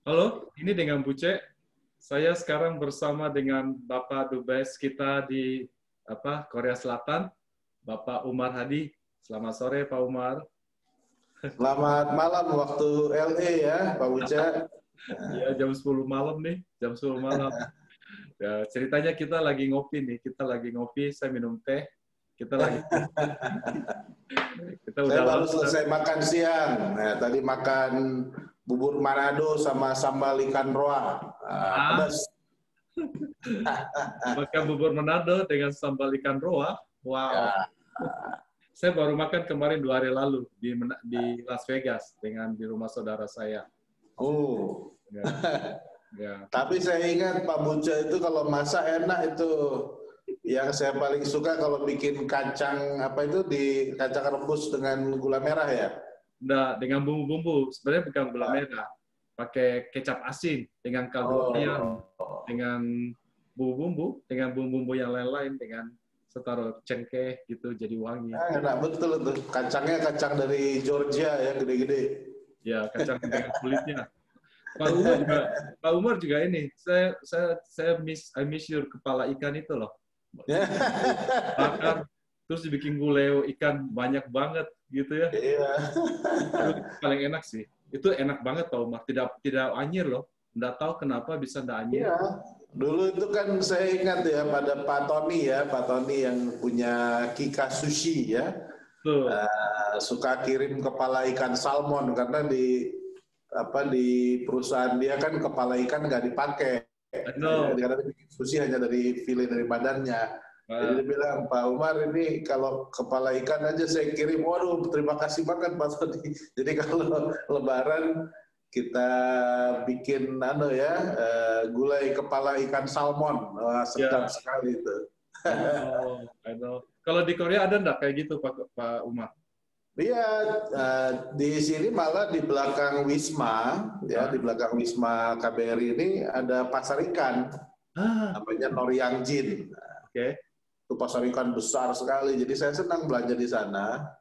Halo, ini dengan Bu Ce. Saya sekarang bersama dengan Bapak Dubes kita di Korea Selatan, Bapak Umar Hadi. Selamat sore, Pak Umar. Selamat malam waktu LA ya, Pak Uca. Ya, jam 10 malam nih, jam 10 malam. Ya, ceritanya kita lagi ngopi nih, kita lagi ngopi, saya minum teh, kita lagi kita Saya udah baru lapar. selesai makan siang. Nah, tadi makan bubur Manado sama sambal ikan roa. Ah, Pedas. makan bubur Manado dengan sambal ikan roa. Wow. Ya. Saya baru makan kemarin 2 hari lalu di Las Vegas dengan di rumah saudara saya. Oh. Ya, ya. Tapi saya ingat Pak Buca itu kalau masak enak itu. Yang saya paling suka kalau bikin kacang apa itu di kacang rebus dengan gula merah ya. Nah, dengan bumbu-bumbu, sebenarnya bukan gula merah, pakai kecap asin dengan kaldu ayam, Oh. dengan bumbu-bumbu, dengan bumbu-bumbu yang lain-lain, dengan setaruh cengkeh gitu jadi wangi. Enak betul tuh. Kacangnya kacang dari Georgia ya, gede-gede. Ya, kacang dengan kulitnya. Pak Umar juga, Pak Umar juga ini. I miss your kepala ikan itu loh. Bakar, terus dibikin gulai ikan banyak banget gitu ya. Iya. Itu paling enak sih. Itu enak banget Pak Umar. Tidak tidak anyir loh. Nggak tahu kenapa bisa nggak anyir. Iya, dulu itu kan saya ingat ya pada Pak Tony ya, Pak Tony yang punya Kika Sushi ya, Tuh. suka kirim kepala ikan salmon karena di perusahaan dia kan kepala ikan nggak dipakai, I know. karena bikin sushi hanya dari file dari badannya. Jadi dia bilang, Pak Umar ini kalau kepala ikan aja saya kirim, waduh terima kasih banget Pak Tony. Jadi kalau Lebaran kita bikin gulai kepala ikan salmon. Wah, sedap Ya. sekali itu. I know. Kalau di Korea ada nggak kayak gitu Pak Umar? Iya, di sini malah di belakang Wisma, ya Hah? di belakang Wisma KBRI ini ada pasar ikan, Ah, namanya Noryangjin. oke. Itu pasar ikan besar sekali, jadi saya senang belanja di sana.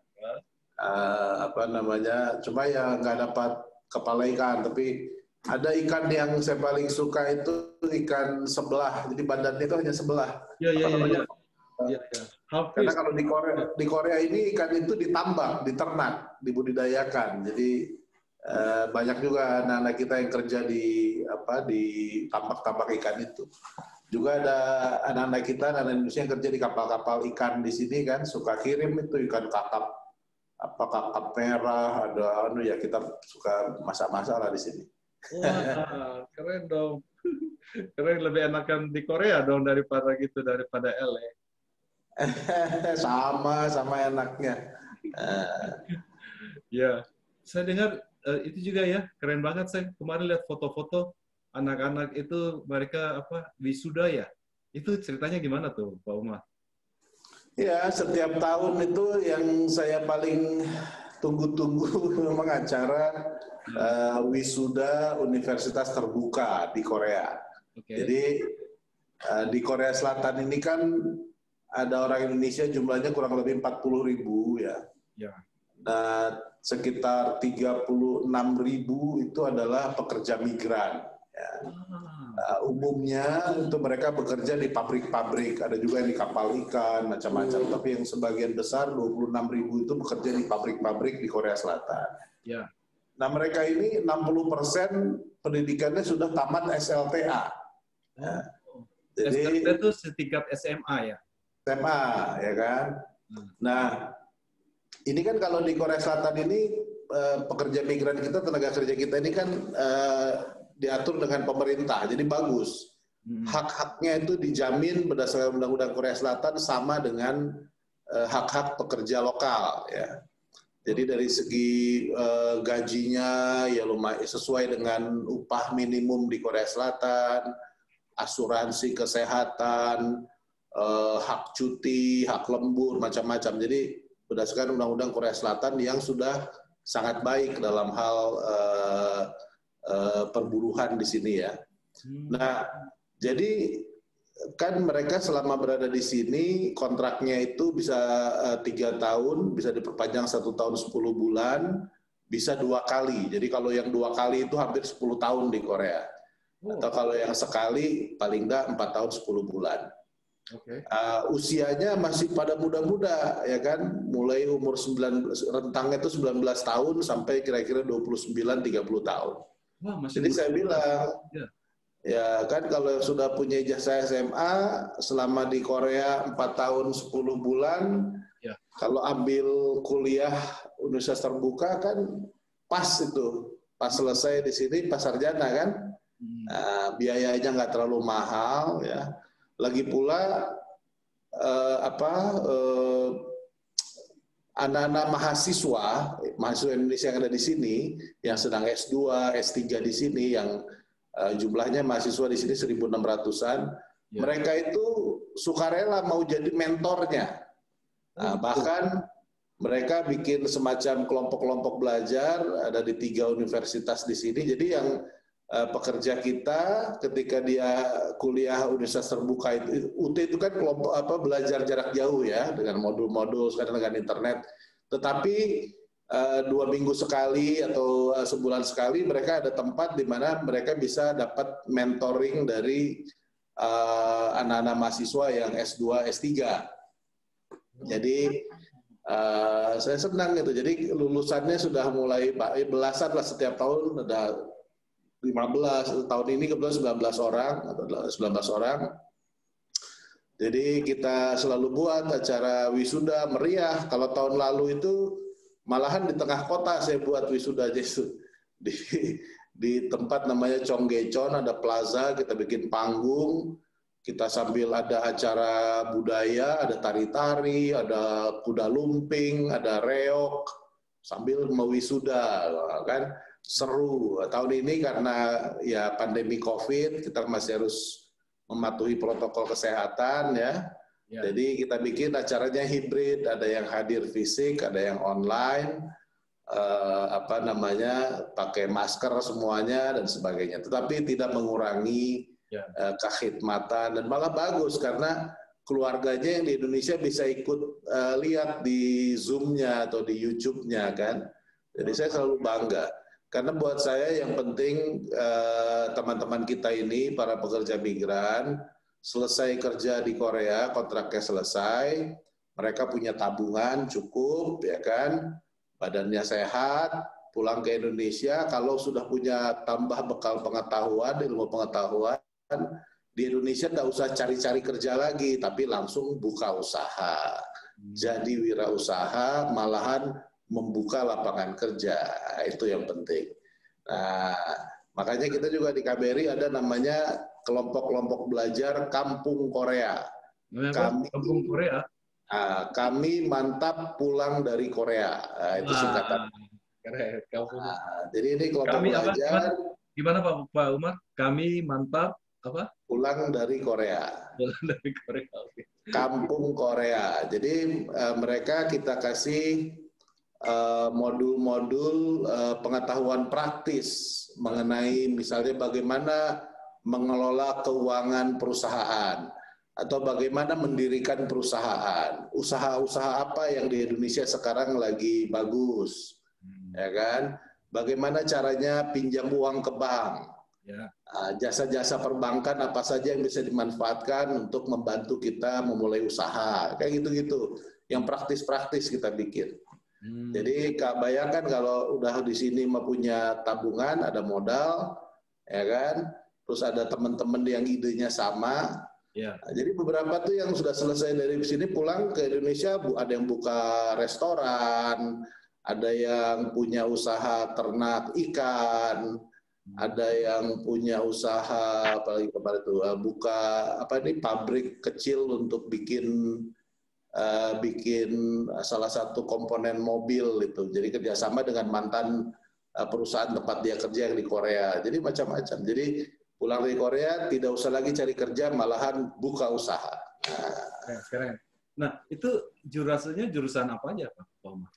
Cuma ya nggak dapat kepala ikan, tapi ada ikan yang saya paling suka itu ikan sebelah, jadi badannya itu hanya sebelah. Ya, ya, Apa ya, ya. namanya? Ya, ya. Karena Halffish. kalau di Korea ini ikan itu ditambak, diternak, dibudidayakan. Jadi banyak juga anak-anak kita yang kerja di tambak-tambak ikan itu. Juga ada anak-anak kita, anak Indonesia yang kerja di kapal-kapal ikan di sini kan, suka kirim itu ikan kakap, kakap merah, ada ya kita suka masak-masak lah di sini. Wah, keren dong. Keren, lebih enakan di Korea dong daripada LA. Sama enaknya. Ya, saya dengar itu juga ya, keren banget. Saya kemarin lihat foto-foto anak-anak itu mereka wisuda ya. Itu ceritanya gimana tuh, Pak Umar? Ya, setiap tahun itu yang saya paling tunggu-tunggu memang acara wisuda Universitas Terbuka di Korea. Oke. Jadi di Korea Selatan ini kan ada orang Indonesia jumlahnya kurang lebih 40.000 ya. Ya. Nah, sekitar 36.000 itu adalah pekerja migran. Ya. Umumnya itu mereka bekerja di pabrik-pabrik, ada juga yang di kapal ikan, macam-macam. Tapi yang sebagian besar 26.000 itu bekerja di pabrik-pabrik di Korea Selatan. Ya. Nah mereka ini 60% pendidikannya sudah tamat SLTA. Ya. Jadi SLTA itu setingkat SMA ya? SMA, ya kan. Nah ini kan kalau di Korea Selatan ini pekerja migran kita, tenaga kerja kita ini kan diatur dengan pemerintah, jadi bagus. Hak-haknya itu dijamin berdasarkan Undang-Undang Korea Selatan sama dengan hak-hak pekerja lokal, ya. Jadi dari segi gajinya ya lumayan sesuai dengan upah minimum di Korea Selatan, asuransi kesehatan, hak cuti, hak lembur, macam-macam. Jadi berdasarkan Undang-Undang Korea Selatan yang sudah sangat baik dalam hal perburuhan di sini ya. Nah, jadi kan mereka selama berada di sini kontraknya itu bisa 3 tahun, bisa diperpanjang 1 tahun 10 bulan, bisa 2 kali. Jadi kalau yang 2 kali itu hampir 10 tahun di Korea. Atau kalau yang sekali paling enggak 4 tahun 10 bulan. Usianya masih pada muda-muda, ya kan? Mulai umur 9, rentangnya itu 19 tahun sampai kira-kira 29-30 tahun. Wah, masih Jadi muda. saya bilang, ya kan kalau sudah punya ijazah SMA, selama di Korea 4 tahun 10 bulan, kalau ambil kuliah universitas terbuka kan pas itu. Pas selesai di sini, pas sarjana kan, biayanya nggak terlalu mahal, ya. Lagi pula anak-anak mahasiswa Indonesia yang ada di sini, yang sedang S2, S3 di sini, yang jumlahnya mahasiswa di sini 1.600-an, mereka itu sukarela mau jadi mentornya. Bahkan mereka bikin semacam kelompok-kelompok belajar, ada di 3 universitas di sini. Jadi yang pekerja kita ketika dia kuliah universitas terbuka itu, UT itu kan kelompok belajar jarak jauh ya, dengan modul-modul, sekarang dengan internet. Tetapi 2 minggu sekali atau sebulan sekali mereka ada tempat di mana mereka bisa dapat mentoring dari anak-anak mahasiswa yang S2, S3. Jadi saya senang gitu. Jadi lulusannya sudah mulai belasan lah setiap tahun, ada 15, tahun ini kebetulan 19 orang atau 19 orang. Jadi kita selalu buat acara wisuda meriah. Kalau tahun lalu itu malahan di tengah kota saya buat wisuda di tempat namanya Chonggechon, ada plaza, kita bikin panggung, kita sambil ada acara budaya, ada tari-tari, ada kuda lumping, ada reok, sambil mewisuda, kan seru. Tahun ini karena ya pandemi COVID, kita masih harus mematuhi protokol kesehatan ya. Jadi kita bikin acaranya hibrid, ada yang hadir fisik, ada yang online, pakai masker semuanya dan sebagainya. Tetapi tidak mengurangi kekhidmatan, dan malah bagus karena keluarganya yang di Indonesia bisa ikut lihat di Zoom-nya atau di YouTube-nya kan. Jadi saya selalu bangga. Karena buat saya yang penting teman-teman kita ini, para pekerja migran, selesai kerja di Korea, kontraknya selesai, mereka punya tabungan cukup, ya kan, badannya sehat, pulang ke Indonesia, kalau sudah punya tambah bekal pengetahuan, ilmu pengetahuan, di Indonesia nggak usah cari-cari kerja lagi, tapi langsung buka usaha. Jadi wirausaha, malahan membuka lapangan kerja, itu yang penting. Nah, makanya kita juga di KBRI ada namanya kelompok-kelompok belajar Kampung Korea. Kampung Korea? Kami mantap pulang dari Korea. Itu singkatan. Jadi ini kelompok kami belajar. Gimana Pak Umar? Kami mantap apa? Pulang dari Korea. Pulang dari Korea. Kampung Korea. Jadi mereka kita kasih modul-modul pengetahuan praktis mengenai misalnya bagaimana mengelola keuangan perusahaan atau bagaimana mendirikan perusahaan. Usaha-usaha apa yang di Indonesia sekarang lagi bagus, ya kan? Bagaimana caranya pinjam uang ke bank. Jasa-jasa perbankan apa saja yang bisa dimanfaatkan untuk membantu kita memulai usaha. Kayak gitu-gitu. Yang praktis-praktis kita bikin. Jadi bayangkan kalau udah di sini punya tabungan, ada modal, ya kan? Terus ada teman-teman yang idenya sama. Nah, jadi beberapa tuh yang sudah selesai dari sini pulang ke Indonesia, ada yang buka restoran, ada yang punya usaha ternak ikan, ada yang punya usaha apalagi kemarin itu buka pabrik kecil untuk bikin salah satu komponen mobil itu. Jadi kerjasama dengan mantan perusahaan tempat dia kerja yang di Korea. Jadi macam-macam. Jadi pulang dari Korea tidak usah lagi cari kerja, malahan buka usaha. Keren. Nah, itu jurusan apa aja Pak Umar?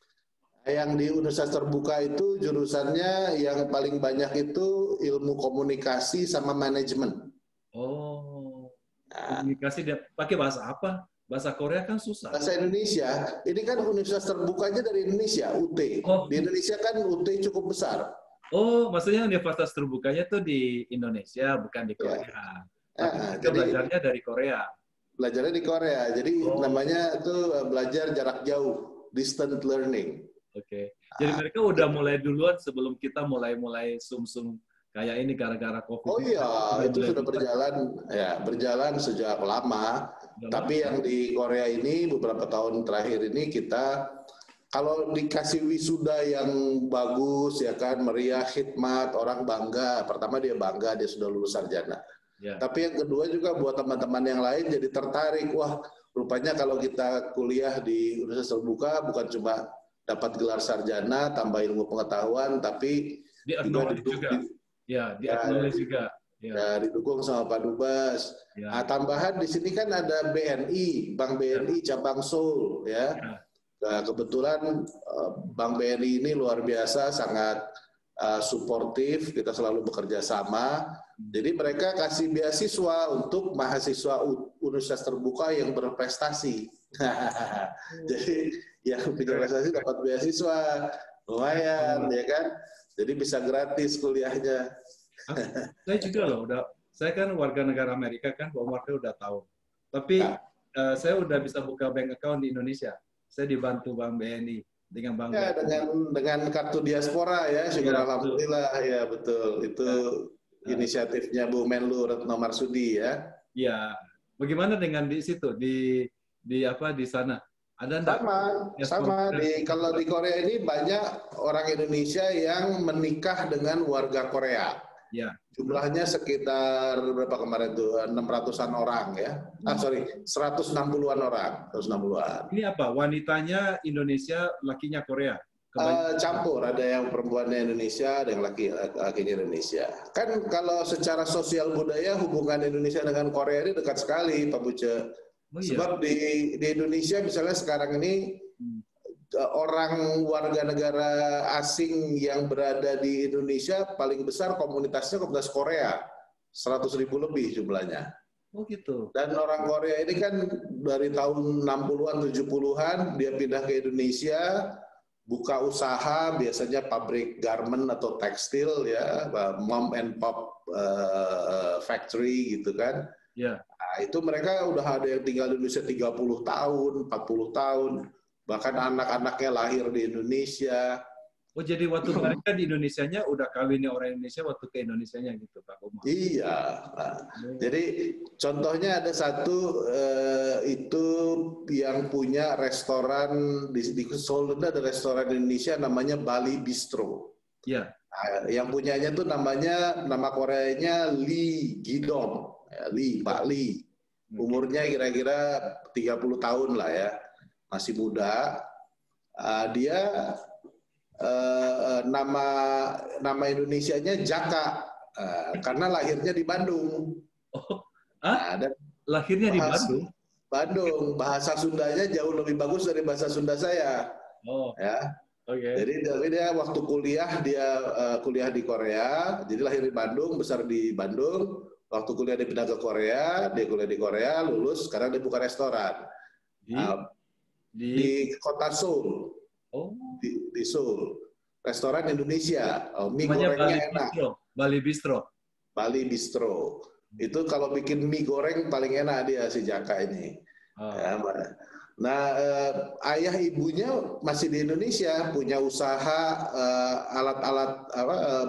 Yang di Universitas Terbuka itu jurusannya yang paling banyak itu ilmu komunikasi sama manajemen. Oh, komunikasi dia pakai bahasa apa? bahasa Korea kan susah. Bahasa Indonesia, ini kan universitas terbukanya dari Indonesia, UT. Oh, Di Indonesia kan UT cukup besar. oh, maksudnya universitas terbukanya tuh di Indonesia, bukan di Ya. Korea. Tapi kita Jadi belajarnya dari Korea. belajarnya di Korea. Jadi Oh, namanya itu belajar jarak jauh, distant learning. oke. Jadi mereka udah mulai duluan sebelum kita mulai sum-sum kayak ini gara-gara COVID. Oh ini. iya, itu mulai sudah duluan. berjalan, ya berjalan sejak lama. Udah Tapi lama. yang di Korea ini beberapa tahun terakhir ini kita kalau dikasih wisuda yang bagus ya kan, meriah, khidmat, orang bangga. Pertama dia bangga dia sudah lulus sarjana. Ya. Tapi yang kedua juga buat teman-teman yang lain jadi tertarik. Wah, rupanya kalau kita kuliah di universitas terbuka bukan cuma dapat gelar sarjana, tambah ilmu pengetahuan, tapi Di juga acknowledge juga. Ya, di ya, acknowledge juga. Ya. ya, didukung sama Pak Dubes. Ya. Nah, tambahan di sini kan ada BNI, Bank BNI cabang Seoul, ya. Ya. Nah, kebetulan Bank BNI ini luar biasa, sangat suportif. Kita selalu bekerja sama. Jadi mereka kasih beasiswa untuk mahasiswa universitas terbuka yang berprestasi. Jadi yang punya prestasi dapat beasiswa, lumayan, ya kan? Jadi bisa gratis kuliahnya. Saya juga loh, saya kan warga negara Amerika kan, Pak Umar udah tahu. Tapi saya udah bisa buka bank account di Indonesia. Saya dibantu Bank BNI dengan Bank Ya, BNI. dengan kartu diaspora ya, syukur Ya, alhamdulillah ya betul. Itu inisiatifnya Bu Menlu Retno Marsudi ya. Ya, bagaimana dengan di situ di sana? Ada enggak? Sama. Kalau di Korea ini banyak orang Indonesia yang menikah dengan warga Korea. Ya. Jumlahnya sekitar berapa kemarin tuh? 600-an orang ya. 160-an orang, 160-an. Ini apa? Wanitanya Indonesia, lakinya Korea? Campur, ada yang perempuannya Indonesia, ada yang lakinya Indonesia. Kan kalau secara sosial budaya hubungan Indonesia dengan Korea ini dekat sekali, Pak Buce. Oh, iya. Sebab di Indonesia misalnya sekarang ini orang warga negara asing yang berada di Indonesia paling besar komunitas Korea, 100.000 lebih jumlahnya. Oh gitu. Dan orang Korea ini kan dari tahun 60-an, 70-an dia pindah ke Indonesia, buka usaha, biasanya pabrik garment atau tekstil ya, mom and pop factory gitu kan. Ya. Nah, itu mereka udah ada yang tinggal di Indonesia 30 tahun, 40 tahun, bahkan anak-anaknya lahir di Indonesia. Oh, jadi waktu mereka di Indonesianya udah kawinnya orang Indonesia waktu ke Indonesianya gitu, Pak Umar. Iya. Nah, jadi contohnya ada satu itu yang punya restoran di Seoul, ada restoran Indonesia namanya Bali Bistro. Iya. Nah, yang punyanya tuh nama Koreanya Lee Gidong. Ya, Pak Lee. Umurnya kira-kira 30 tahun lah ya. Masih muda. Dia nama Indonesianya Jaka karena lahirnya di Bandung. Oh, Dan lahirnya di Bandung? Bandung. Bahasa Sundanya jauh lebih bagus dari bahasa Sunda saya. Oh, ya. Okay. Jadi dia waktu kuliah kuliah di Korea. Jadi lahir di Bandung, besar di Bandung. Waktu kuliah dia pindah ke Korea, dia kuliah di Korea, lulus. Sekarang dia buka restoran di kota Seoul. Oh. Di Seoul. Restoran Indonesia. Mie namanya gorengnya enak. Bali Bistro. Bali Bistro. Itu kalau bikin mie goreng paling enak dia si Jaka ini. Ya, nah, ayah ibunya masih di Indonesia, punya usaha alat-alat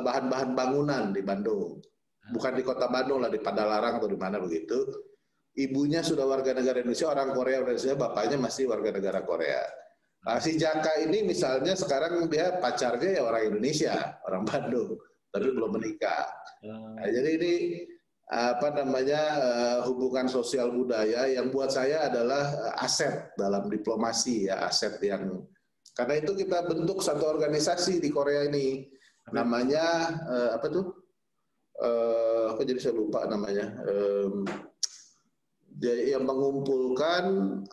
bahan-bahan bangunan di Bandung. Bukan di kota Bandung lah, di Padalarang atau di mana begitu. Ibunya sudah warga negara Indonesia, orang Korea, bapaknya masih warga negara Korea. Nah, si Jaka ini misalnya sekarang dia pacarnya ya orang Indonesia, orang Bandung, tapi belum menikah. Nah, jadi ini hubungan sosial budaya yang buat saya adalah aset dalam diplomasi ya, aset yang karena itu kita bentuk satu organisasi di Korea ini namanya jadi saya lupa namanya, yang mengumpulkan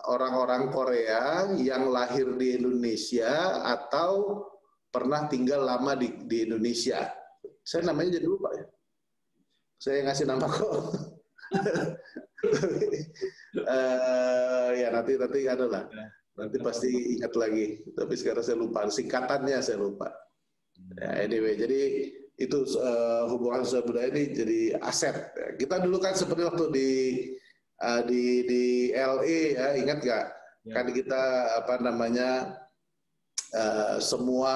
orang-orang Korea yang lahir di Indonesia atau pernah tinggal lama di Indonesia. Saya namanya jadi lupa ya. Saya ngasih nama kok. Ya nanti ada lah. Nanti pasti ingat lagi. Tapi sekarang saya lupa. Singkatannya saya lupa. Ya, anyway, jadi itu hubungan sosial budaya ini jadi aset. Kita dulu kan seperti waktu di LA ya, ingat nggak? Ya. Kan kita semua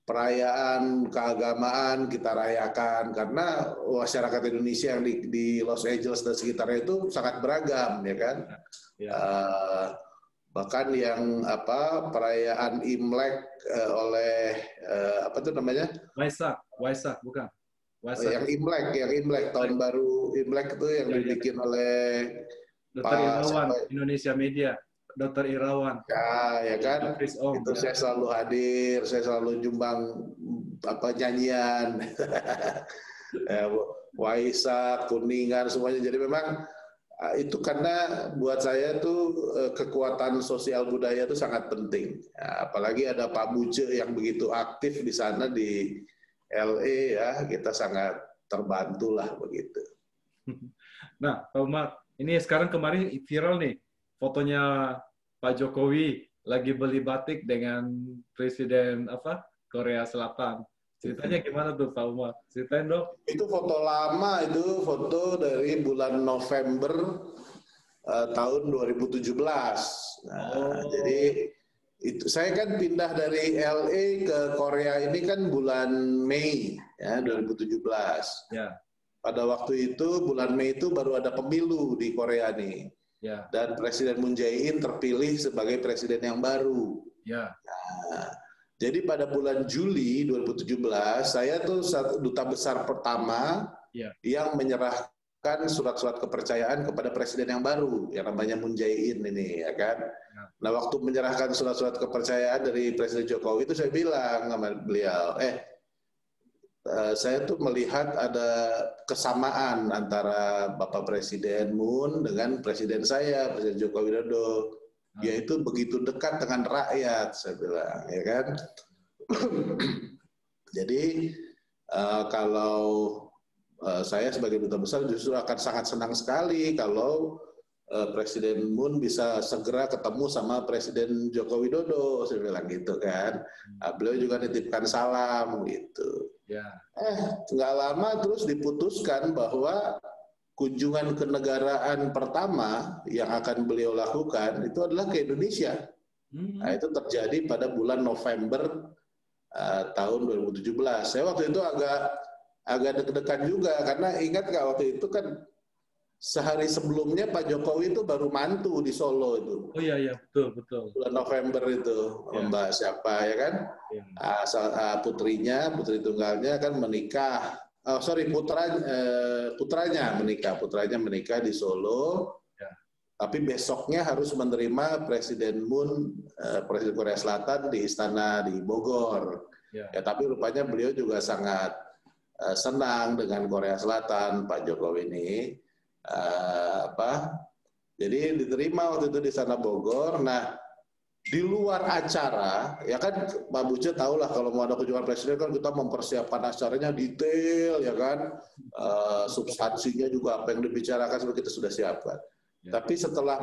perayaan keagamaan kita rayakan karena masyarakat Indonesia yang di Los Angeles dan sekitarnya itu sangat beragam, ya kan? Ya. Bahkan yang perayaan Imlek oleh apa itu namanya? Waisak bukan? Waisak. Yang Imlek tahun baru Imlek itu yang dibikin oleh Dr. Irawan Indonesia Media. Dr. Irawan. Ya kan. Itu saya selalu hadir, saya selalu nyumbang nyanyian. Waisak, Kuningan semuanya. Jadi memang itu karena buat saya tuh kekuatan sosial budaya itu sangat penting. Ya, apalagi ada Pak Buce yang begitu aktif di sana di LA ya, kita sangat terbantu lah begitu. Nah, Pak Umar, ini sekarang kemarin viral nih fotonya Pak Jokowi lagi beli batik dengan Presiden Korea Selatan. Ceritanya gimana tuh Pak Umar? Ceritain dong. Itu foto lama, itu foto dari bulan November tahun 2017. Nah, jadi itu saya kan pindah dari LA ke Korea ini kan bulan Mei ya 2017. Ya. Pada waktu itu bulan Mei itu baru ada pemilu di Korea nih. Ya. Dan Presiden Moon Jae-in terpilih sebagai presiden yang baru. Ya. Nah, jadi pada bulan Juli 2017, saya tuh duta besar pertama yang menyerahkan surat-surat kepercayaan kepada presiden yang baru, yang namanya Moon Jae-in ini, ya kan. Nah, waktu menyerahkan surat-surat kepercayaan dari Presiden Jokowi itu saya bilang sama beliau, saya tuh melihat ada kesamaan antara Bapak Presiden Moon dengan Presiden saya, Presiden Joko Widodo. Yaitu begitu dekat dengan rakyat, saya bilang, ya kan. Jadi kalau saya sebagai duta besar justru akan sangat senang sekali kalau Presiden Moon bisa segera ketemu sama Presiden Joko Widodo, saya bilang gitu kan. Beliau juga nitipkan salam gitu. Ya. Nggak lama terus diputuskan bahwa kunjungan kenegaraan pertama yang akan beliau lakukan itu adalah ke Indonesia. Nah, itu terjadi pada bulan November tahun 2017. Saya waktu itu agak deg-degan juga karena ingat nggak waktu itu kan sehari sebelumnya Pak Jokowi itu baru mantu di Solo itu. Oh iya betul. Bulan November itu Mbak siapa ya kan? Putrinya, putri tunggalnya kan menikah. Putranya menikah di Solo, tapi besoknya harus menerima Presiden Moon, Presiden Korea Selatan di istana di Bogor. Ya, tapi rupanya beliau juga sangat senang dengan Korea Selatan, Pak Jokowi ini. Jadi diterima waktu itu di istana Bogor. Nah, di luar acara, ya kan Pak Buce tahu lah kalau mau ada kunjungan presiden kan kita mempersiapkan acaranya detail, ya kan, substansinya juga apa yang dibicarakan semua kita sudah siapkan. Ya. Tapi setelah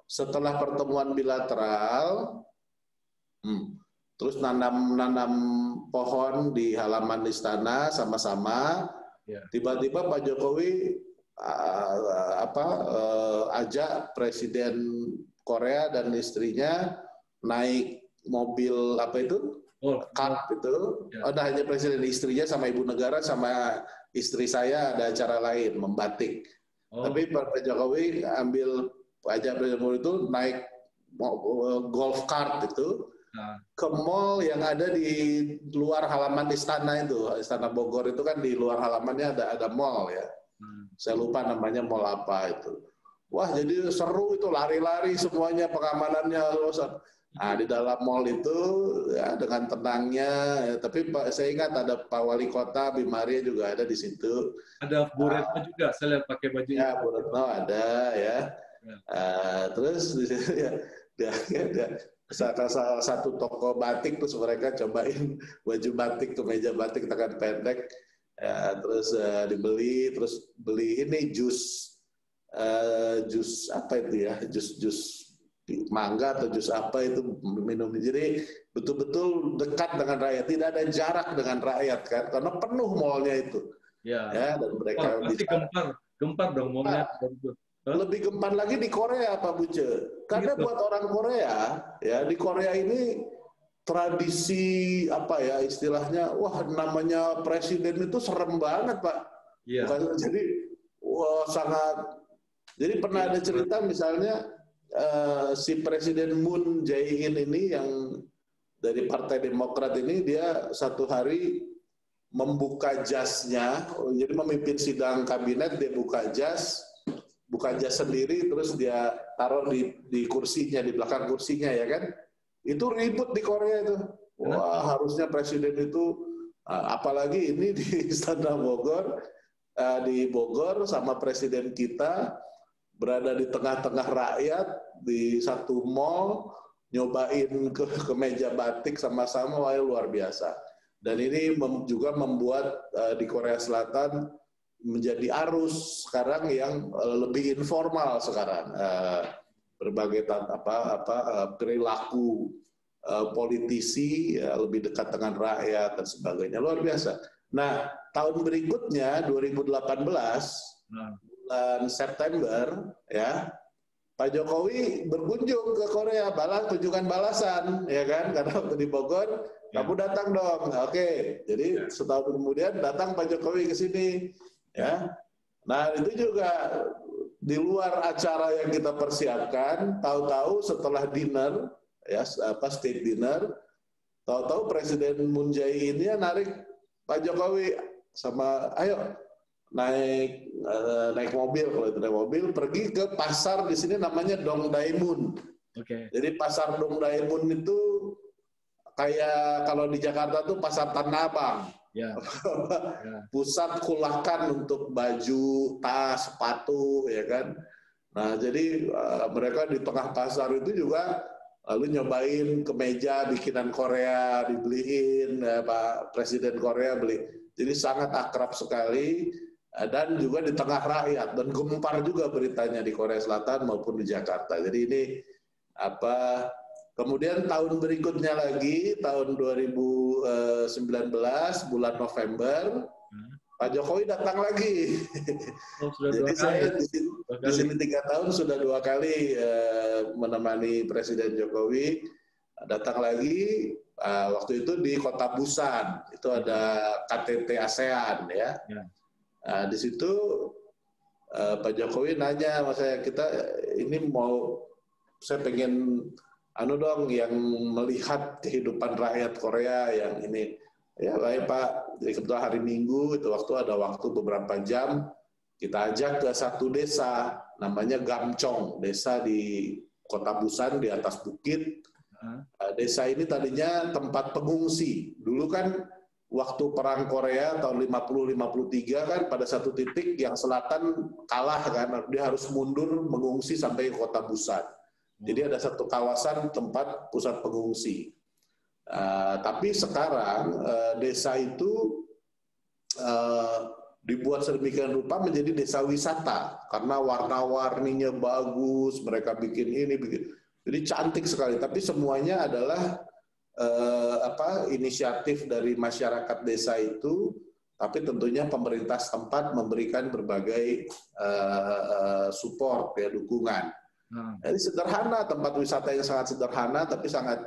setelah pertemuan bilateral, terus nanam pohon di halaman istana sama-sama. Tiba-tiba Pak Jokowi ajak Presiden Korea dan istrinya naik mobil kart itu. Ada hanya Presiden istrinya sama Ibu Negara sama istri saya ada acara lain membatik. Tapi Pak Jokowi ajak Presiden itu naik golf cart itu ke mall yang ada di luar halaman istana itu. Istana Bogor itu kan di luar halamannya ada mall ya. Saya lupa namanya mall apa itu. Wah, jadi seru itu, lari-lari semuanya pengamanannya. Nah, di dalam mall itu ya dengan tenangnya, tapi saya ingat ada Pak Wali Kota Bimaria juga ada di situ. Ada Bu Retno juga, saya lihat pakai baju. Ya, Bu Retno ada ya. Terus di dia salah satu toko batik, terus mereka cobain baju batik, kemeja batik tangan pendek, ya, terus dibeli, terus beli ini jus apa itu ya, jus mangga atau jus apa itu minum. Jadi betul-betul dekat dengan rakyat, tidak ada jarak dengan rakyat kan, karena penuh mallnya itu. Ya. Ya, dan mereka Pasti gempar dong mallnya. Lebih gempar lagi di Korea, Pak Buce. Karena buat orang Korea, ya di Korea ini tradisi apa ya istilahnya, wah namanya presiden itu serem banget, Pak. Iya. Jadi wah sangat. Jadi pernah ada cerita misalnya si Presiden Moon Jae-in ini yang dari Partai Demokrat ini, dia satu hari membuka jasnya, jadi memimpin sidang kabinet, dia buka jas sendiri, terus dia taruh di kursinya, di belakang kursinya, ya kan? Itu ribut di Korea itu. Wah, harusnya presiden itu, apalagi ini di Istana Bogor, di Bogor sama presiden kita berada di tengah-tengah rakyat di satu mall, nyobain ke meja batik sama-sama, wah luar biasa. Dan ini juga membuat di Korea Selatan menjadi arus sekarang yang lebih informal sekarang, berbagai perilaku politisi ya, lebih dekat dengan rakyat dan sebagainya, luar biasa. Nah, tahun berikutnya 2018 bulan September ya, Pak Jokowi berkunjung ke Korea, tunjukkan balasan, ya kan? Karena waktu di Bogor, kamu datang dong. Oke, jadi setahun kemudian datang Pak Jokowi ke sini. Ya, nah itu juga di luar acara yang kita persiapkan, tahu-tahu setelah dinner, ya state dinner, tahu-tahu Presiden Moon Jae-in ini narik Pak Jokowi sama, ayo naik mobil, kalau itu naik mobil, pergi ke pasar di sini namanya Dongdaemun. Jadi pasar Dongdaemun itu kayak kalau di Jakarta tuh pasar Tanah Abang. Ya. Pusat kulakan untuk baju, tas, sepatu, ya kan. Nah, jadi mereka di tengah pasar itu juga lalu nyobain kemeja bikinan Korea, dibeliin, Pak Presiden Korea beli. Jadi sangat akrab sekali, dan juga di tengah rakyat, dan gempar juga beritanya di Korea Selatan maupun di Jakarta. Jadi ini kemudian tahun berikutnya lagi, tahun 2019, bulan November, Pak Jokowi datang lagi. Jadi saya di sini 3 tahun sudah 2 kali menemani Presiden Jokowi. Datang lagi, waktu itu di Kota Busan, itu ada KTT ASEAN ya. Nah, di situ Pak Jokowi nanya sama saya, saya pengen dong yang melihat kehidupan rakyat Korea yang ini. Ya baik Pak, jadi kebetulan hari Minggu itu ada waktu beberapa jam, kita ajak ke satu desa namanya Gamchong, desa di Kota Busan di atas bukit. Desa ini tadinya tempat pengungsi. Dulu kan waktu perang Korea tahun 50-53 kan pada satu titik yang selatan kalah kan, dia harus mundur mengungsi sampai ke Kota Busan. Jadi ada satu kawasan tempat pusat pengungsi. Tapi sekarang desa itu dibuat sedemikian rupa menjadi desa wisata karena warna-warninya bagus, mereka bikin ini, jadi cantik sekali. Tapi semuanya adalah inisiatif dari masyarakat desa itu, tapi tentunya pemerintah setempat memberikan berbagai support ya, dukungan. Jadi sederhana, tempat wisata yang sangat sederhana tapi sangat.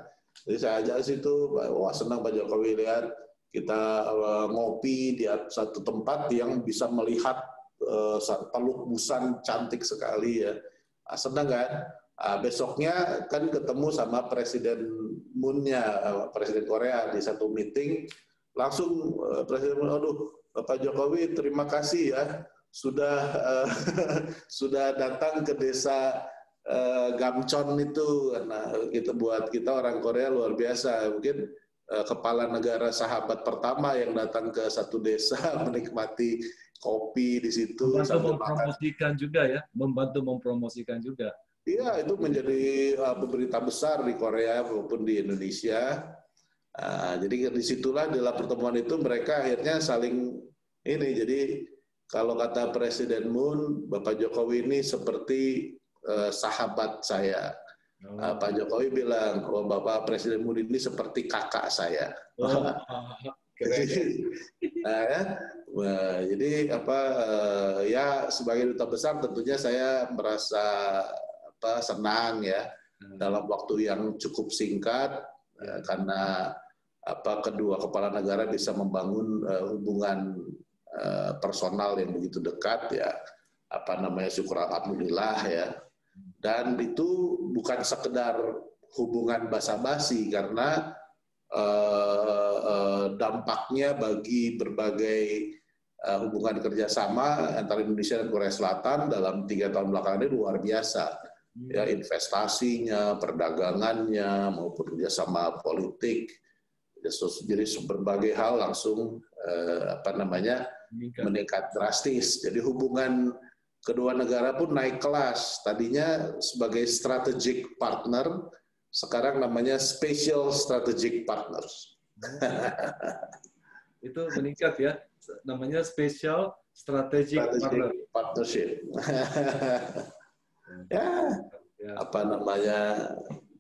Jadi saya ajak situ, wah senang Pak Jokowi lihat kita ngopi di satu tempat yang bisa melihat Teluk Busan cantik sekali ya. Senang kan? Besoknya kan ketemu sama Presiden Moon-nya, Presiden Korea di satu meeting, langsung Presiden Moon, Pak Jokowi terima kasih ya sudah datang ke desa Gamchon itu, karena buat kita orang Korea luar biasa, mungkin kepala negara sahabat pertama yang datang ke satu desa menikmati kopi di situ. Membantu mempromosikan juga ya, membantu mempromosikan juga. Iya, itu menjadi berita besar di Korea maupun di Indonesia. Jadi disitulah dalam pertemuan itu mereka akhirnya saling ini. Jadi kalau kata Presiden Moon, Bapak Jokowi ini seperti sahabat saya. Pak Jokowi bilang, oh Bapak Presiden Moon ini seperti kakak saya. Jadi ya sebagai duta besar tentunya saya merasa senang ya dalam waktu yang cukup singkat karena kedua kepala negara bisa membangun hubungan personal yang begitu dekat ya syukur alhamdulillah ya. Dan itu bukan sekedar hubungan basa-basi karena dampaknya bagi berbagai hubungan kerjasama antara Indonesia dan Korea Selatan dalam 3 tahun belakangan ini luar biasa. Ya, investasinya, perdagangannya, maupun kerjasama politik, jadi berbagai hal langsung meningkat drastis. Jadi hubungan kedua negara pun naik kelas. Tadinya sebagai strategic partner, sekarang namanya special strategic partners. Itu meningkat ya, namanya special strategic partnership.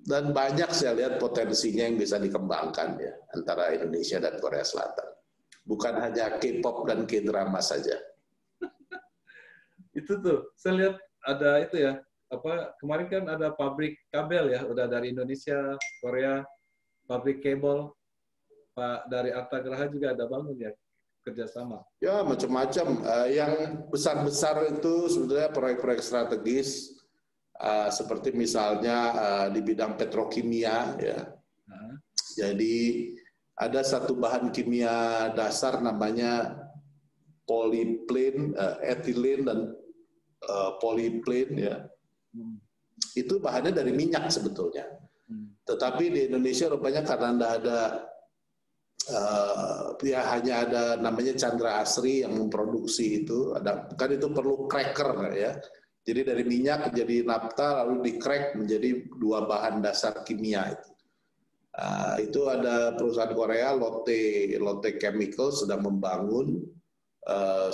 Dan banyak saya lihat potensinya yang bisa dikembangkan ya antara Indonesia dan Korea Selatan. Bukan hanya K-pop dan K-drama saja. Itu tuh, saya lihat ada itu ya, kemarin kan ada pabrik kabel ya, udah dari Indonesia, Korea, pabrik kabel, Pak dari Artagraha juga ada bangun ya, kerjasama. Ya, macam-macam. Yang besar-besar itu sebetulnya proyek-proyek strategis, seperti misalnya di bidang petrokimia ya. Jadi ada satu bahan kimia dasar namanya polyplen, etilen dan polyplen ya. Itu bahannya dari minyak sebetulnya. Tetapi di Indonesia rupanya karena tidak ada hanya ada namanya Chandra Asri yang memproduksi itu, kan itu perlu cracker ya. Jadi dari minyak jadi nafta lalu di-crack menjadi 2 bahan dasar kimia itu. Itu ada perusahaan Korea Lotte Chemical sedang membangun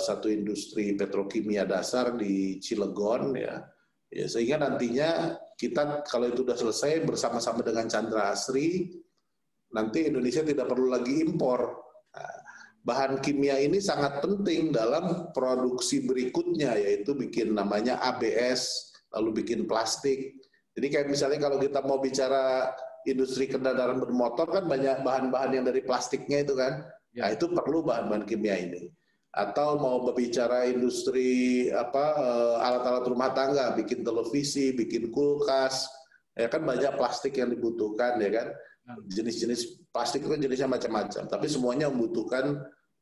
satu industri petrokimia dasar di Cilegon ya. Sehingga nantinya kita kalau itu sudah selesai bersama-sama dengan Chandra Asri, nanti Indonesia tidak perlu lagi impor. Bahan kimia ini sangat penting dalam produksi berikutnya, yaitu bikin namanya ABS, lalu bikin plastik. Jadi kayak misalnya kalau kita mau bicara industri kendaraan bermotor kan banyak bahan-bahan yang dari plastiknya itu kan. Nah itu perlu bahan-bahan kimia ini. Atau mau berbicara industri alat-alat rumah tangga, bikin televisi, bikin kulkas, ya kan banyak plastik yang dibutuhkan ya kan. Jenis-jenis plastik itu jenisnya macam-macam, tapi semuanya membutuhkan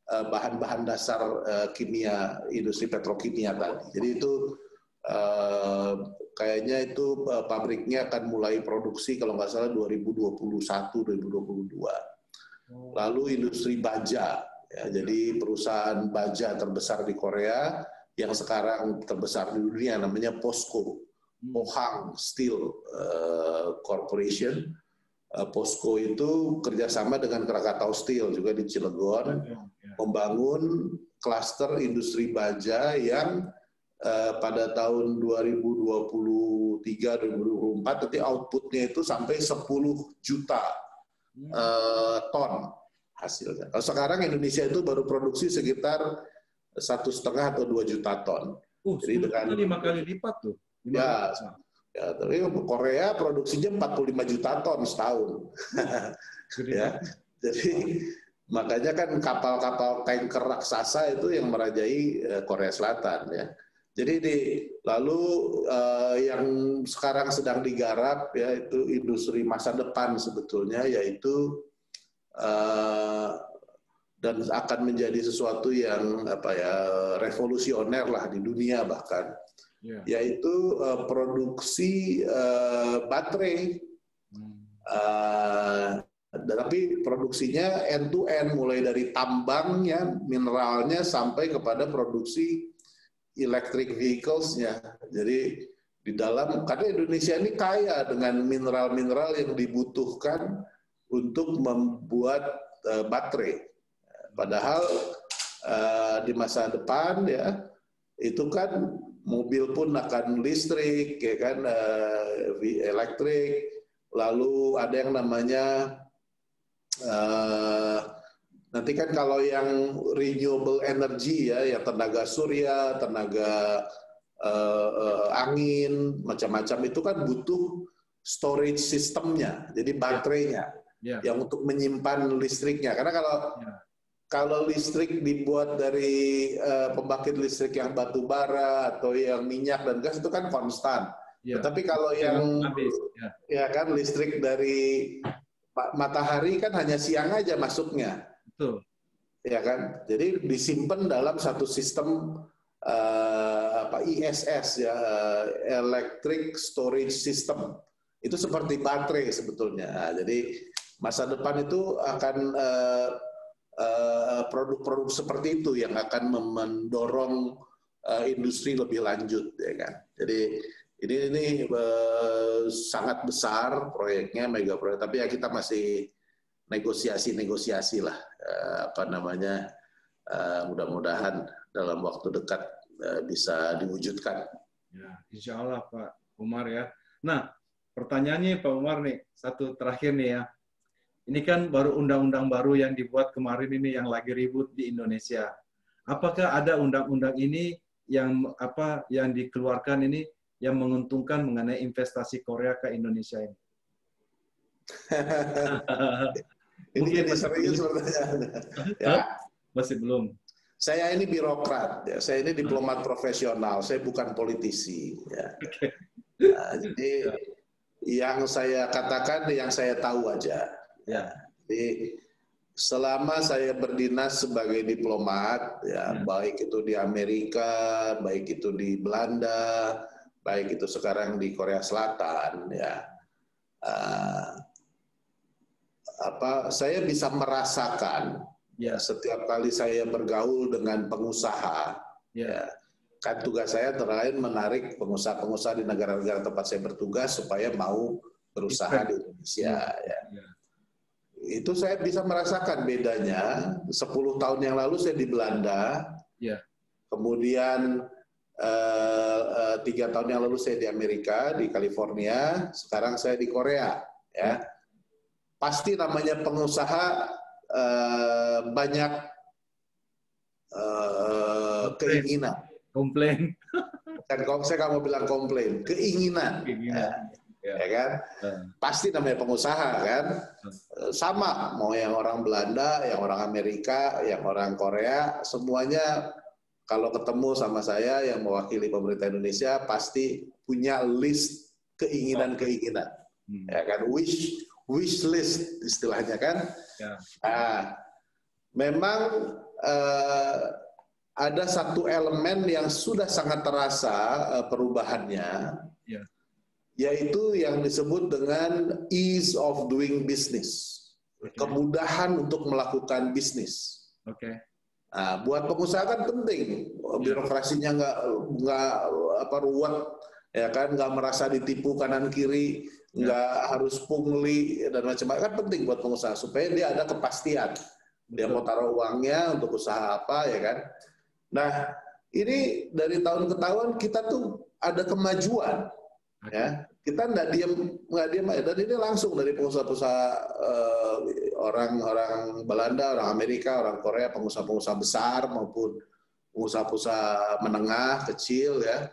bahan-bahan dasar kimia, industri petrokimia tadi. Jadi itu kayaknya itu pabriknya akan mulai produksi kalau nggak salah 2021-2022. Lalu industri baja, ya, jadi perusahaan baja terbesar di Korea yang sekarang terbesar di dunia namanya POSCO, Pohang Steel Corporation. POSCO itu kerjasama dengan Krakatau Steel juga di Cilegon, membangun klaster industri baja yang pada tahun 2023-2024 nanti outputnya itu sampai 10 juta ton hasilnya. Kalau sekarang Indonesia itu baru produksi sekitar 1,5 atau 2 juta ton. Jadi dengan 5 kali lipat tuh. Ya, tapi Korea produksinya 45 juta ton setahun. Ya, jadi makanya kan kapal-kapal tanker raksasa itu yang merajai Korea Selatan ya. Jadi lalu yang sekarang sedang digarap ya itu industri masa depan sebetulnya, yaitu dan akan menjadi sesuatu yang revolusioner lah di dunia bahkan. Yaitu produksi baterai, tapi produksinya end to end, mulai dari tambangnya, mineralnya sampai kepada produksi electric vehicles-nya. Jadi di dalam, karena Indonesia ini kaya dengan mineral-mineral yang dibutuhkan untuk membuat baterai. Padahal di masa depan ya itu kan mobil pun akan listrik, ya kan, elektrik. Lalu ada yang namanya nanti kan kalau yang renewable energy ya, yang tenaga surya, tenaga angin, macam-macam itu kan butuh storage sistemnya, jadi baterainya yang untuk menyimpan listriknya. Karena kalau listrik dibuat dari pembangkit listrik yang batu bara atau yang minyak dan gas itu kan konstan. Tetapi kalau yang ya kan listrik dari matahari kan hanya siang aja masuknya. Betul. Ya kan? Jadi disimpan dalam satu sistem ISS ya, Electric Storage System. Itu seperti baterai sebetulnya. Nah, jadi masa depan itu akan produk-produk seperti itu yang akan mendorong industri lebih lanjut, ya kan. Jadi ini sangat besar proyeknya, mega proyek. Tapi ya kita masih negosiasi lah, mudah-mudahan dalam waktu dekat bisa diwujudkan. Ya, insya Allah Pak Umar ya. Nah, pertanyaannya Pak Umar nih, satu terakhir nih ya. Ini kan baru undang-undang baru yang dibuat kemarin ini yang lagi ribut di Indonesia. Apakah ada undang-undang ini yang dikeluarkan ini yang menguntungkan mengenai investasi Korea ke Indonesia ini? Ini jadi serius pertanyaannya. Ya. Masih belum. Saya ini birokrat, ya. Saya ini diplomat profesional, saya bukan politisi. Ya. Nah, jadi yang saya katakan, yang saya tahu aja. Ya. Jadi selama saya berdinas sebagai diplomat, ya, baik itu di Amerika, baik itu di Belanda, baik itu sekarang di Korea Selatan, ya, saya bisa merasakan setiap kali saya bergaul dengan pengusaha, ya, kan tugas saya antara lain menarik pengusaha-pengusaha di negara-negara tempat saya bertugas supaya mau berusaha di Indonesia. Ya. Itu saya bisa merasakan bedanya. 10 tahun yang lalu saya di Belanda, kemudian 3 tahun yang lalu saya di Amerika, di California, sekarang saya di Korea. Ya. Pasti namanya pengusaha banyak keinginan. Komplain. Saya nggak mau bilang komplain, keinginan. Ya kan? Pasti namanya pengusaha kan, sama mau yang orang Belanda, yang orang Amerika, yang orang Korea, semuanya kalau ketemu sama saya yang mewakili pemerintah Indonesia pasti punya list keinginan-keinginan, ya kan, wish list istilahnya kan. Memang ada satu elemen yang sudah sangat terasa perubahannya. Yaitu yang disebut dengan ease of doing business, kemudahan untuk melakukan bisnis. Nah, buat pengusaha kan penting, birokrasinya nggak ruwet, ya kan, nggak merasa ditipu kanan kiri, nggak harus pungli dan macam-macam, kan penting buat pengusaha supaya dia ada kepastian, dia mau taruh uangnya untuk usaha apa, ya kan. Nah, ini dari tahun ke tahun kita tuh ada kemajuan. Ya, kita nggak diam aja. Dan ini langsung dari pengusaha-pengusaha orang Belanda, orang Amerika, orang Korea, pengusaha-pengusaha besar maupun pengusaha-pengusaha menengah, kecil, ya.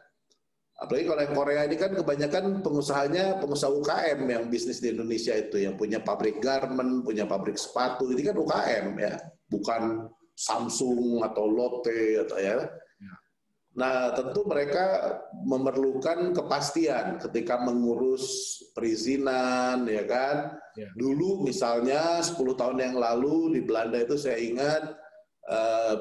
Apalagi kalau yang Korea ini kan kebanyakan pengusahanya pengusaha UKM yang bisnis di Indonesia itu, yang punya pabrik garment, punya pabrik sepatu, ini kan UKM, ya, bukan Samsung atau Lotte atau ya. Nah, tentu mereka memerlukan kepastian ketika mengurus perizinan, ya kan. Dulu misalnya 10 tahun yang lalu di Belanda itu saya ingat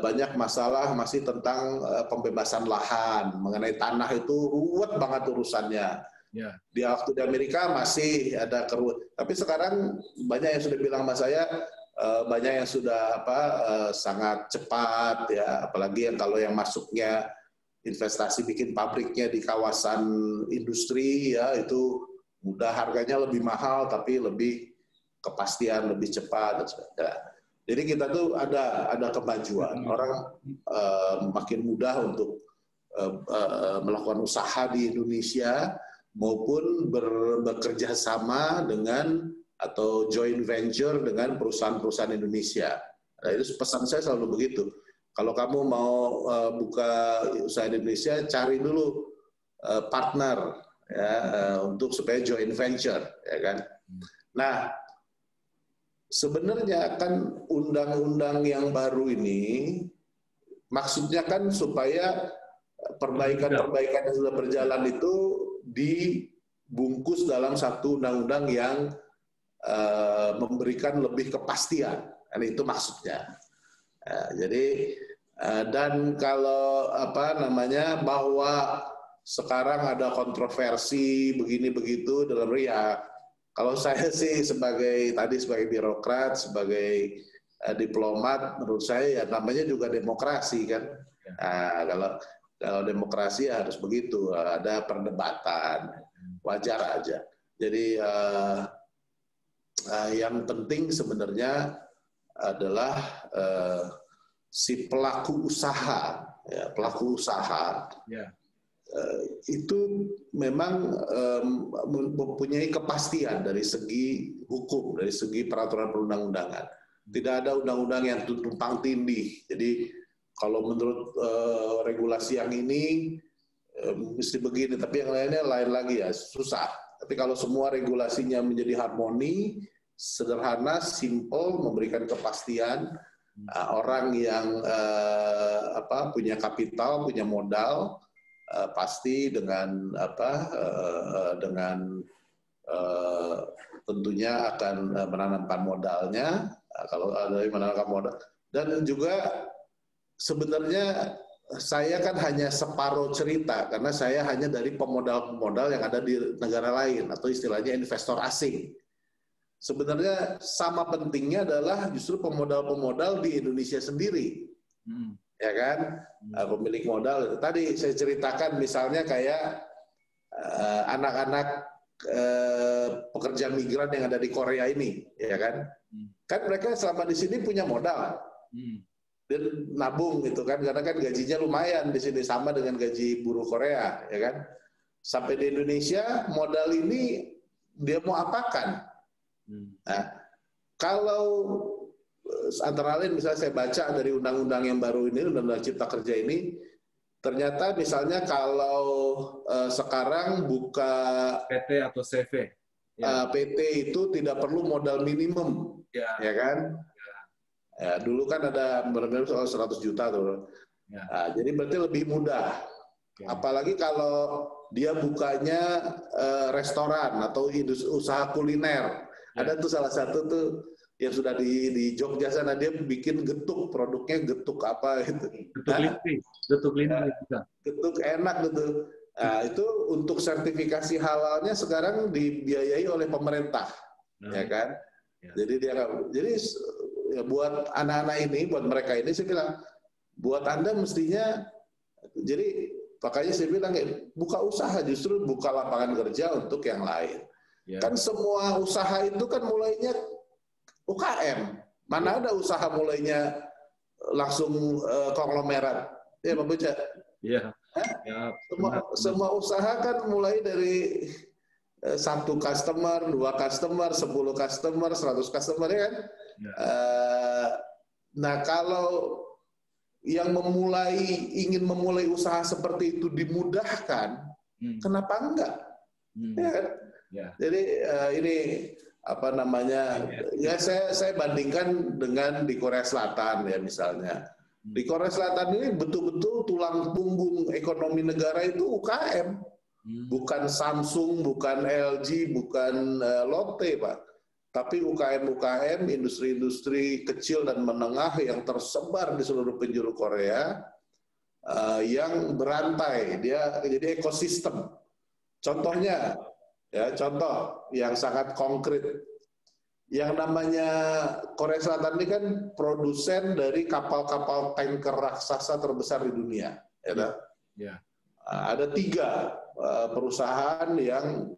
banyak masalah masih tentang pembebasan lahan, mengenai tanah itu ruwet banget urusannya. Di waktu di Amerika masih ada tapi sekarang banyak yang sudah bilang sama saya, banyak yang sudah sangat cepat, ya, apalagi yang kalau yang masuknya investasi bikin pabriknya di kawasan industri ya itu mudah, harganya lebih mahal tapi lebih kepastian, lebih cepat dan sebagainya. Jadi kita tuh ada kemajuan. Orang makin mudah untuk melakukan usaha di Indonesia maupun bekerja sama dengan atau joint venture dengan perusahaan-perusahaan Indonesia. Nah, itu pesan saya selalu begitu. Kalau kamu mau buka usaha di Indonesia, cari dulu partner ya untuk supaya joint venture, ya kan. Nah, sebenarnya kan undang-undang yang baru ini maksudnya kan supaya perbaikan-perbaikan yang sudah berjalan itu dibungkus dalam satu undang-undang yang memberikan lebih kepastian. Kan itu maksudnya. Jadi dan kalau bahwa sekarang ada kontroversi begini begitu dalam ya kalau saya sih sebagai birokrat, sebagai diplomat, menurut saya ya namanya juga demokrasi kan. Nah, kalau demokrasi ya harus begitu, ada perdebatan, wajar aja. Jadi yang penting sebenarnya adalah si pelaku usaha, itu memang mempunyai kepastian dari segi hukum, dari segi peraturan perundang-undangan. Tidak ada undang-undang yang tumpang tindih. Jadi kalau menurut regulasi yang ini mesti begini, tapi yang lainnya lain lagi ya susah. Tapi kalau semua regulasinya menjadi harmoni, sederhana, simple, memberikan kepastian, orang yang punya kapital, punya modal, pasti dengan tentunya akan menanamkan modalnya. Kalau ada yang menanamkan modal, dan juga sebenarnya saya kan hanya separuh cerita karena saya hanya dari pemodal-pemodal yang ada di negara lain atau istilahnya investor asing. Sebenarnya sama pentingnya adalah justru pemodal-pemodal di Indonesia sendiri, ya kan, pemilik modal. Tadi saya ceritakan misalnya kayak anak-anak pekerja migran yang ada di Korea ini, ya kan, kan mereka selama di sini punya modal, dan nabung gitu kan, karena kan gajinya lumayan di sini sama dengan gaji buruh Korea, ya kan. Sampai di Indonesia modal ini dia mau apakan? Nah, kalau antara lain misalnya saya baca dari undang-undang yang baru ini, undang-undang Cipta Kerja ini, ternyata misalnya kalau sekarang buka PT atau CV, PT itu tidak perlu modal minimum, ya kan? Ya, dulu kan ada benar-benar soal 100 juta tuh. Nah, jadi berarti lebih mudah. Apalagi kalau dia bukanya restoran atau usaha kuliner. Ada tuh salah satu tuh yang sudah di Jogja sana, dia bikin getuk, produknya getuk apa gitu. Getuk linting, getuk enak gitu. Nah, itu untuk sertifikasi halalnya sekarang dibiayai oleh pemerintah, ya kan? Jadi ya buat anak-anak ini, buat mereka ini saya bilang, buat Anda mestinya, jadi makanya saya bilang buka usaha, justru buka lapangan kerja untuk yang lain. Kan semua usaha itu kan mulainya UKM. Mana ada usaha mulainya langsung konglomerat. Ya Pak Buca? Iya. Semua usaha kan mulai dari 1 customer, 2 customer, 10 customer, 100 customer, ya kan? Nah, kalau yang ingin memulai usaha seperti itu dimudahkan, kenapa enggak? Ya kan? Jadi ini ya saya bandingkan dengan di Korea Selatan ya misalnya. Di Korea Selatan ini betul-betul tulang punggung ekonomi negara itu UKM. Bukan Samsung, bukan LG, bukan Lotte, Pak. Tapi UKM-UKM, industri-industri kecil dan menengah yang tersebar di seluruh penjuru Korea, yang berantai, dia jadi ekosistem. Contohnya, contoh yang sangat konkret, yang namanya Korea Selatan ini kan produsen dari kapal-kapal tanker raksasa terbesar di dunia, ya. Ya. Ada 3 perusahaan yang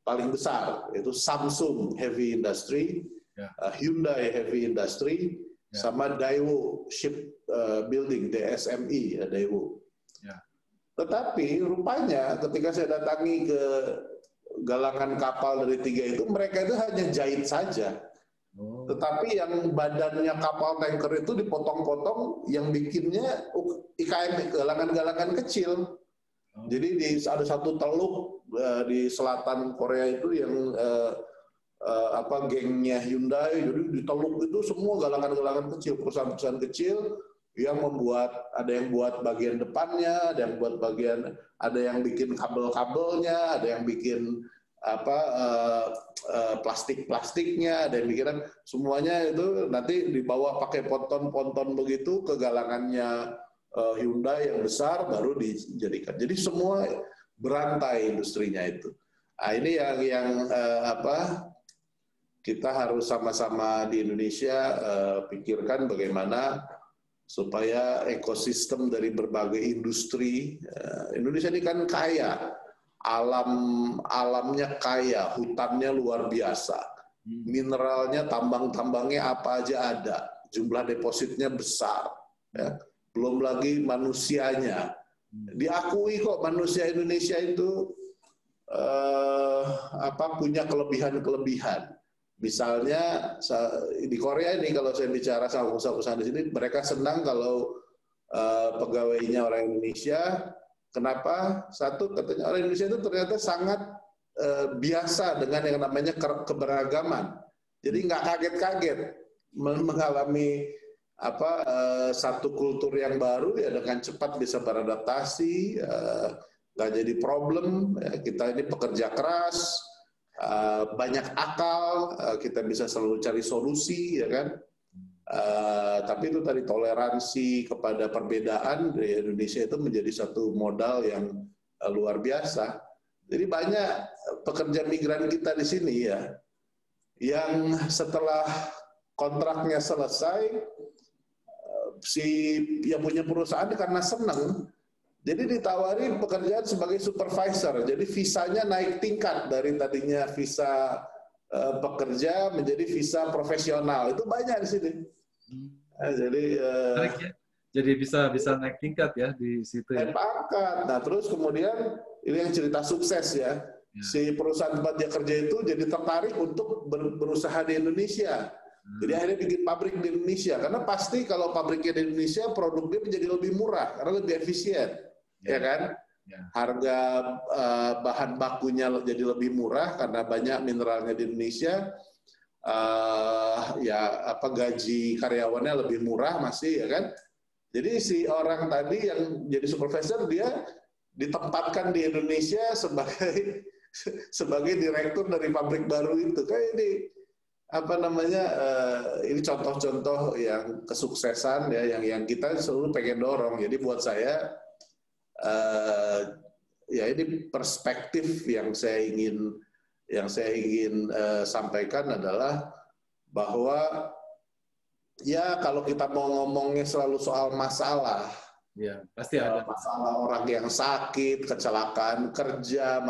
paling besar, yaitu Samsung Heavy Industry, Ya. Hyundai Heavy Industry, Ya. sama Daewoo Shipbuilding, DSMI, ya, Daewoo. Ya. Tetapi rupanya ketika saya datangi ke galangan kapal dari 3 itu, mereka itu hanya jahit saja. Oh. Tetapi yang badannya kapal tanker itu dipotong-potong, yang bikinnya IKM, galangan-galangan kecil. Oh. Jadi ada satu teluk di selatan Korea itu yang gengnya Hyundai, jadi di teluk itu semua galangan-galangan kecil, perusahaan-perusahaan kecil yang membuat, ada yang buat bagian depannya, ada yang buat bagian, ada yang bikin kabel-kabelnya, ada yang bikin plastik-plastiknya, ada yang bikinan, semuanya itu nanti dibawa pakai ponton-ponton begitu ke galangannya Hyundai yang besar, baru dijadikan. Jadi semua berantai industrinya itu. Nah, ini yang kita harus sama-sama di Indonesia pikirkan bagaimana supaya ekosistem dari berbagai industri, Indonesia ini kan kaya, alamnya kaya, hutannya luar biasa, mineralnya, tambang-tambangnya apa aja ada, jumlah depositnya besar, ya. Belum lagi manusianya, diakui kok manusia Indonesia itu punya kelebihan-kelebihan. Misalnya di Korea ini, kalau saya bicara sama pengusaha-pengusaha di sini, mereka senang kalau pegawainya orang Indonesia. Kenapa? Satu, katanya orang Indonesia itu ternyata sangat biasa dengan yang namanya keberagaman. Jadi nggak kaget-kaget mengalami satu kultur yang baru, ya dengan cepat bisa beradaptasi, nggak jadi problem. Ya, kita ini pekerja keras, banyak akal, kita bisa selalu cari solusi, ya kan. Tapi itu tadi, toleransi kepada perbedaan di Indonesia itu menjadi satu modal yang luar biasa. Jadi banyak pekerja migran kita di sini ya, yang setelah kontraknya selesai, si yang punya perusahaan karena senang, jadi ditawari pekerjaan sebagai supervisor. Jadi visanya naik tingkat dari tadinya visa pekerja menjadi visa profesional. Itu banyak di sini. Jadi jadi bisa naik tingkat ya di situ ya. Naik pangkat. Nah, terus kemudian ini yang cerita sukses ya. Si perusahaan tempat dia kerja itu jadi tertarik untuk berusaha di Indonesia. Jadi akhirnya bikin pabrik di Indonesia, karena pasti kalau pabriknya di Indonesia produknya menjadi lebih murah karena lebih efisien, ya kan? Harga bahan bakunya jadi lebih murah karena banyak mineralnya di Indonesia. Gaji karyawannya lebih murah masih, ya kan? Jadi si orang tadi yang jadi supervisor, dia ditempatkan di Indonesia sebagai direktur dari pabrik baru itu. Kayak ini ini contoh-contoh yang kesuksesan ya, yang kita selalu pengen dorong. Jadi buat saya ya ini perspektif yang saya ingin sampaikan adalah bahwa ya kalau kita mau ngomongnya selalu soal masalah, ya pasti ada masalah orang yang sakit, kecelakaan kerja,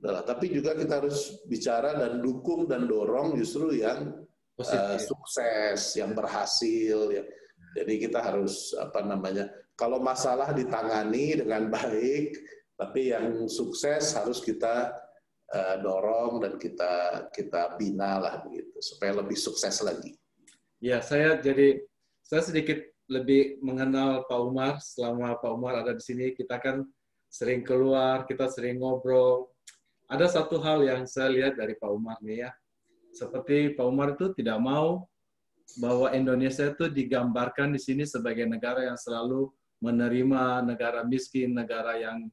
tapi juga kita harus bicara dan dukung dan dorong justru yang sukses, yang berhasil. Ya. Jadi kita harus kalau masalah ditangani dengan baik, tapi yang sukses harus kita dorong dan kita bina lah begitu supaya lebih sukses lagi. Ya, saya sedikit lebih mengenal Pak Umar selama Pak Umar ada di sini. Kita kan sering keluar, kita sering ngobrol. Ada satu hal yang saya lihat dari Pak Umar nih ya. Seperti Pak Umar itu tidak mau bahwa Indonesia itu digambarkan di sini sebagai negara yang selalu menerima negara miskin, negara yang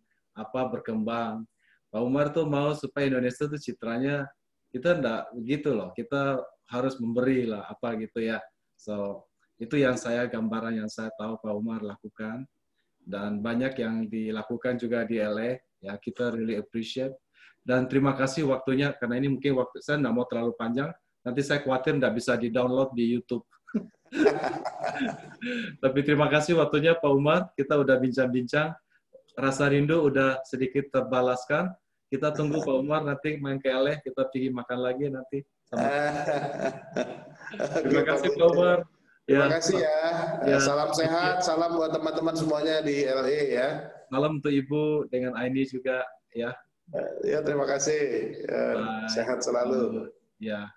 berkembang. Pak Umar tuh mau supaya Indonesia tuh citranya kita enggak begitu loh. Kita harus memberi lah gitu ya. So, itu yang gambaran yang saya tahu Pak Umar lakukan, dan banyak yang dilakukan juga di LA ya, kita really appreciate. Dan terima kasih waktunya, karena ini mungkin waktu saya enggak mau terlalu panjang, nanti saya khawatir enggak bisa di-download di YouTube. Tapi terima kasih waktunya Pak Umar. Kita udah bincang-bincang. Rasa rindu udah sedikit terbalaskan. Kita tunggu Pak Umar nanti main ke LA. Kita pergi makan lagi nanti. Terima kasih Pak Umar. Terima kasih ya. Ya. Salam sehat, salam buat teman-teman semuanya di LA ya. Salam untuk Ibu dengan Aini juga ya. Ya, terima kasih. Sehat selalu. Ya.